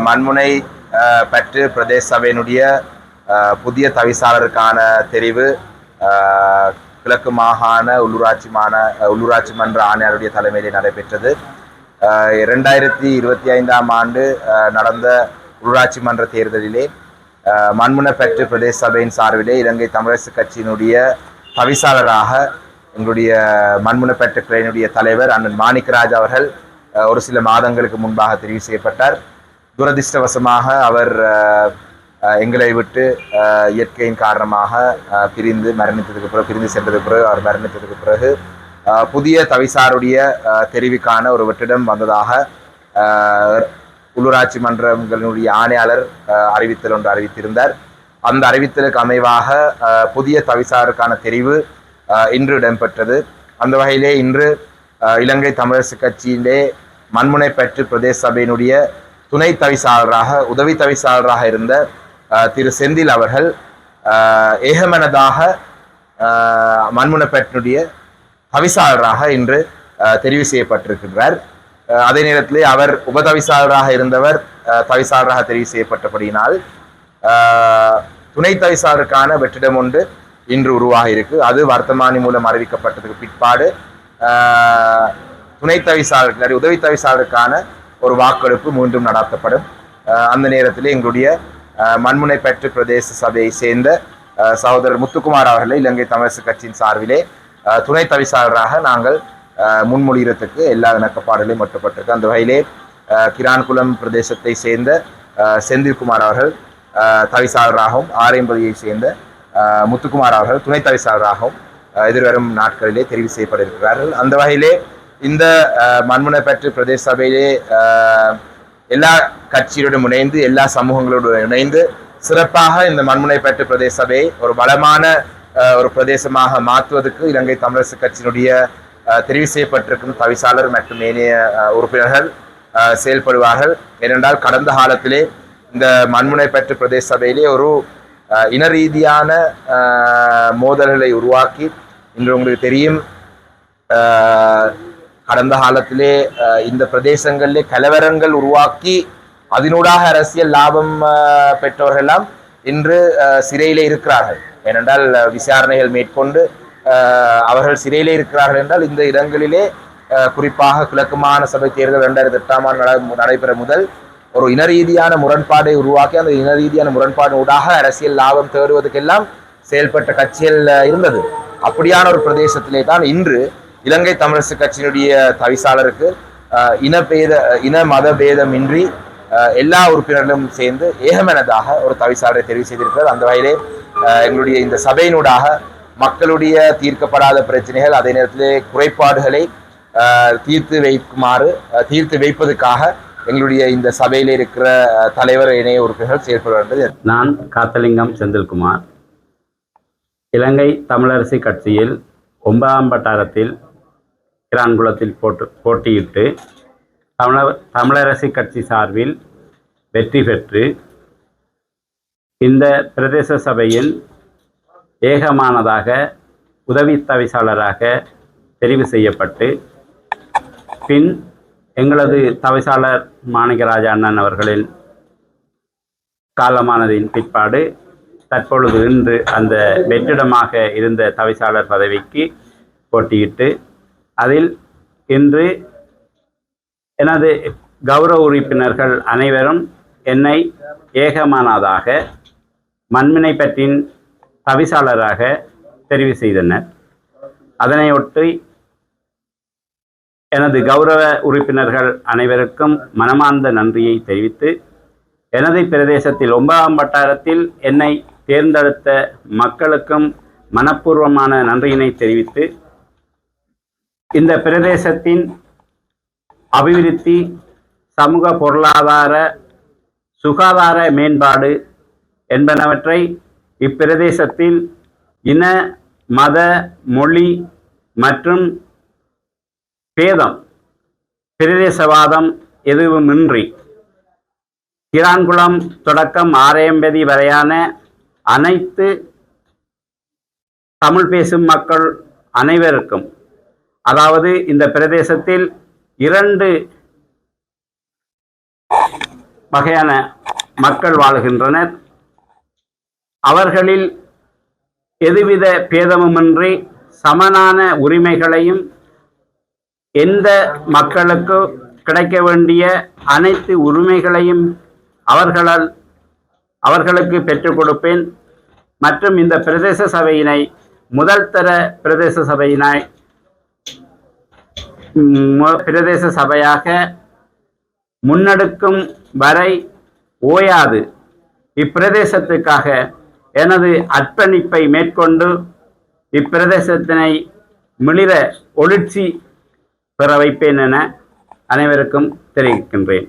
மண்முனை பற்று பிரதேச சபையினுடைய புதிய தவிசாளருக்கான தெரிவு கிழக்கு மாகாண உள்ளூராட்சி மன்ற ஆணையாளருடைய தலைமையிலே நடைபெற்றது. 2025ஆம் ஆண்டு நடந்த உள்ளூராட்சி மன்ற தேர்தலிலே மண்முனை பற்று பிரதேச சபையின் சார்பிலே இலங்கை தமிழரசு கட்சியினுடைய தவிசாளராக எங்களுடைய மண்முனை பற்று கிளையினுடைய தலைவர் அண்ணன் மாணிக்கராஜ் அவர்கள் ஒரு சில மாதங்களுக்கு முன்பாக தெரிவு செய்யப்பட்டார். துரதிர்ஷ்டவசமாக அவர் எங்களை விட்டு இயற்கையின் காரணமாக பிரிந்து சென்றதுக்கு பிறகு அவர் மரணித்ததுக்கு பிறகு புதிய தவிசாருடைய தெரிவுக்கான ஒரு வெற்றிடம் வந்ததாக உள்ளூராட்சி மன்றங்களுடைய ஆணையாளர் அறிவித்தல் ஒன்று அறிவித்திருந்தார். அந்த அறிவித்தலுக்கு அமைவாக புதிய தவிசாருக்கான தெரிவு இன்று இடம்பெற்றது. அந்த வகையிலே இன்று இலங்கை தமிழரசு கட்சியிலே மண்முனை பற்று பிரதேச சபையினுடைய துணை தவிசாளராக உதவி தவிசாளராக இருந்த திரு செந்தில் அவர்கள் ஏகமனதாக மண்முனை பற்றினுடைய தவிசாளராக இன்று தெரிவு செய்யப்பட்டிருக்கிறார். அதே நேரத்திலே அவர் உபதவிசாளராக இருந்தவர் தவிசாளராக தெரிவு செய்யப்பட்டபடியினால் துணை தவிசாளருக்கான வெற்றிடம் ஒன்று இன்று உருவாக இருக்கு. அது வர்த்தமானி மூலம் அறிவிக்கப்பட்டதுக்கு பிற்பாடு துணை தவிசாளர் உதவி தவிசாளருக்கான ஒரு வாக்கெடுப்பு மீண்டும் நடத்தப்படும். அந்த நேரத்தில் எங்களுடைய மண்முனை பற்று பிரதேச சபையை சேர்ந்த சகோதரர் முத்துக்குமார் அவர்களை இலங்கை தமிழரசு கட்சியின் சார்பிலே துணை தவிசாளராக நாங்கள் முன்மொழிகிறதுக்கு எல்லா இணக்கப்பாடுகளையும் மட்டுப்பட்டிருக்கு. அந்த வகையிலே கிரான்குளம் பிரதேசத்தை சேர்ந்த செந்தில்குமார் அவர்கள் தவிசாளராகவும் ஆரையம்பதியை சேர்ந்த முத்துக்குமார் அவர்கள் துணை தவிசாளராகவும் எதிர்வரும் நாட்களிலே தெரிவு செய்யப்பட இருக்கிறார்கள். அந்த வகையிலே இந்த மண்முனை பற்று பிரதேச சபையிலே எல்லா கட்சியுடன் இணைந்து எல்லா சமூகங்களுடன் இணைந்து சிறப்பாக இந்த மண்முனை பற்று பிரதேச சபையை ஒரு பலமான ஒரு பிரதேசமாக மாற்றுவதற்கு இலங்கை தமிழரசு கட்சியினுடைய தெரிவு செய்யப்பட்டிருக்கும் தவிசாளர் மற்றும் ஏனைய உறுப்பினர்கள் செயல்படுவார்கள். ஏனென்றால் கடந்த காலத்திலே இந்த மண்முனை பற்று பிரதேச சபையிலே ஒரு இன ரீதியான மோதல்களை உருவாக்கி இன்று உங்களுக்கு தெரியும் கடந்த காலத்திலே இந்த பிரதேசங்களிலே கலவரங்கள் உருவாக்கி அதனூடாக அரசியல் லாபம் பெற்றவர்களெல்லாம் இன்று சிறையிலே இருக்கிறார்கள். ஏனென்றால் விசாரணைகள் மேற்கொண்டு அவர்கள் சிறையிலே இருக்கிறார்கள் என்றால் இந்த இடங்களிலே குறிப்பாக கிழக்கு மாகாண சபை தேர்தல் 2008ஆம் ஆண்டு நடைபெற முதல் ஒரு இன ரீதியான முரண்பாடை உருவாக்கி அந்த இன ரீதியான முரண்பாடு ஊடாக அரசியல் லாபம் தேடுவதற்கெல்லாம் செயல்பட்ட கட்சிகள் இருந்தது. அப்படியான ஒரு பிரதேசத்திலே தான் இன்று இலங்கை தமிழரசு கட்சியினுடைய தவிசாளருக்கு இன மத பேதமின்றி எல்லா உறுப்பினர்களும் சேர்ந்து ஏகமனதாக ஒரு தவிசாளரை தெரிவு செய்திருக்கிறது. அந்த வகையிலே எங்களுடைய இந்த சபையினூடாக மக்களுடைய தீர்க்கப்படாத பிரச்சனைகள் அதே நேரத்திலே குறைபாடுகளை தீர்த்து வைப்பதற்காக எங்களுடைய இந்த சபையில் இருக்கிற தலைவர் இணைய உறுப்பினர்கள் செயல்படுவது. நான் காத்தலிங்கம் செந்தில்குமார், இலங்கை தமிழரசு கட்சியில் 9ஆம் வட்டாரத்தில் கிரான்குளத்தில் போட்டியிட்டு தமிழரசு கட்சி சார்பில் வெற்றி பெற்று இந்த பிரதேச சபையில் ஏகமானதாக உதவி தவிசாளராக தெரிவு செய்யப்பட்டு பின் எங்களது தவிசாளர் மாணிக்கராஜ அண்ணன் அவர்களின் காலமானதின் பிற்பாடு தற்பொழுது இன்று அந்த வெற்றிடமாக இருந்த தவிசாளர் பதவிக்கு போட்டியிட்டு அதில் இன்று எனது கௌரவ உறுப்பினர்கள் அனைவரும் என்னை ஏகமானதாக மண்முனை பற்றின் தவிசாளராக தெரிவு செய்தனர். அதனையொட்டி எனது கௌரவ உறுப்பினர்கள் அனைவருக்கும் மனமார்ந்த நன்றியை தெரிவித்து எனது பிரதேசத்தில் 9ஆம் வட்டாரத்தில் என்னை தேர்ந்தெடுத்த மக்களுக்கும் மனப்பூர்வமான நன்றியினை தெரிவித்து இந்த பிரதேசத்தின் அபிவிருத்தி, சமூக பொருளாதார, சுகாதார மேம்பாடு என்பனவற்றை இப்பிரதேசத்தில் இன மத மொழி மற்றும் பேதம் பிரதேசவாதம் எதுவுமின்றி கிரான்குளம் தொடக்கம் ஆரையம்பதி வரையான அனைத்து தமிழ் பேசும் மக்கள் அனைவருக்கும், அதாவது இந்த பிரதேசத்தில் 2 வகையான மக்கள் வாழுகின்றனர். அவர்களில் எதுவித பேதமுமின்றி சமனான உரிமைகளையும் எந்த மக்களுக்கு கிடைக்க வேண்டிய அனைத்து உரிமைகளையும் அவர்களுக்கு பெற்றுக் கொடுப்பேன். மற்றும் இந்த பிரதேச சபையினை முதல் தர பிரதேச சபையாக முன்னெடுக்கும் வரை ஓயாது இப்பிரதேசத்துக்காக எனது அர்ப்பணிப்பை மேற்கொண்டு இப்பிரதேசத்தினை மிளிர ஒளிர்ச்சி பெற வைப்பேன் என அனைவருக்கும் தெரிவிக்கின்றேன்.